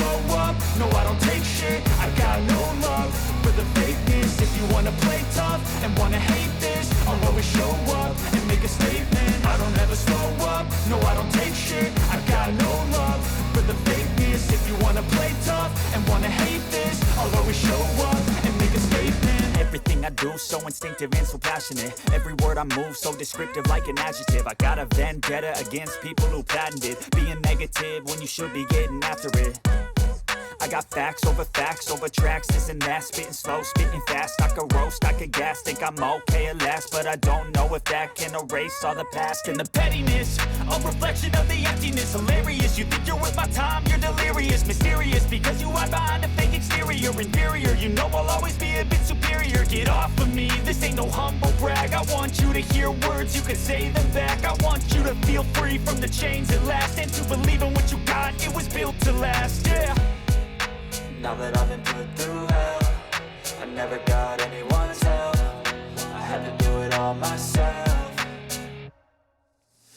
slow up, no I don't take shit. I got no love for the fakeness. If you wanna play tough and wanna hate this, I'll always show up and make a statement. I don't ever slow up, no I don't take shit. I got no love for the fakeness. If you wanna play tough and wanna hate this, I'll always show up and make a statement. Everything I do so instinctive and so passionate. Every word I move so descriptive like an adjective. I got a vendetta against people who patented being negative when you should be getting after it. I got facts over tracks, this and that. Spitting slow, spitting fast, I could roast, I could gas. Think I'm okay at last, but I don't know if that can erase all the past. And the pettiness, a reflection of the emptiness. Hilarious, you think you're worth my time, you're delirious. Mysterious, because you hide behind a fake exterior. Inferior, you know I'll always be a bit superior. Get off of me, this ain't no humble brag. I want you to hear words, you can say them back. I want you to feel free from the chains at last, and to believe in what you got, it was built to last, yeah. Now that I've been put through hell, I never got anyone's help. I had to do it all myself.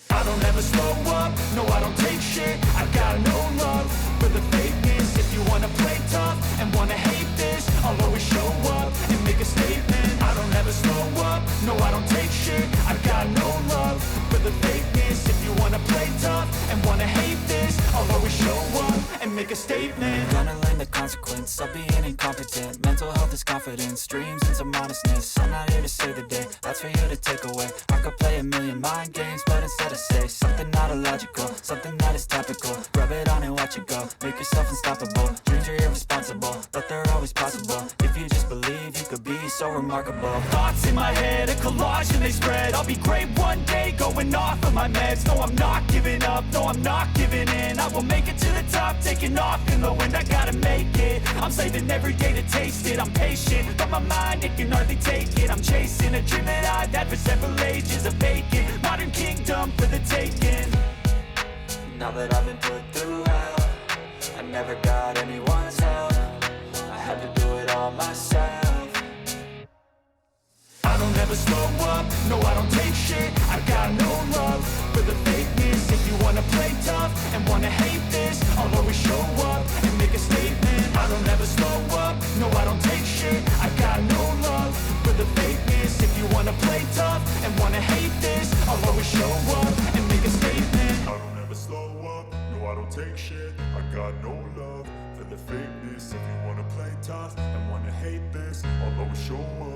I don't ever slow up, no I don't take shit. I got no love for the fakeness. If you wanna play tough and wanna hate this, I'll always show up and make a statement. I don't ever slow up, no I don't take shit. I got no love for the fakeness. If you wanna play tough and wanna hate this, I'll always show up and make a statement. Gonna learn the consequence of being incompetent. Mental health is confidence, dreams and some modestness. I'm not here to save the day, that's for you to take away. I could play a million mind games, but instead I say something not illogical, something that is topical. Rub it on and watch it go, make yourself unstoppable. Dreams are irresponsible, but they're always possible. If you just believe, you could be so remarkable. Thoughts in my head, a collage and they spread. I'll be great one day, going off of my meds. No, I'm not giving up, no, I'm not giving in. I will make it to the top, taking off in the wind. I gotta make it, I'm saving every day to taste it. I'm patient, but my mind, it can hardly take it. I'm chasing a dream that I've had for several ages. A vacant, modern kingdom for the taking. Now that I've been put through hell, I never got anyone's help. I had to do it all myself. I don't ever slow up, no I don't take shit. I got no love for the fakeness. If you wanna play tough and wanna hate this, I'll always show up and make a statement. I don't ever slow up, no I don't take shit. I got no love for the fakeness. If you wanna play tough and wanna hate this, I'll always show up and make a statement. I don't ever slow up, no I don't take shit. I got no love for the fakeness. If you wanna play tough and wanna hate this, I'll always show up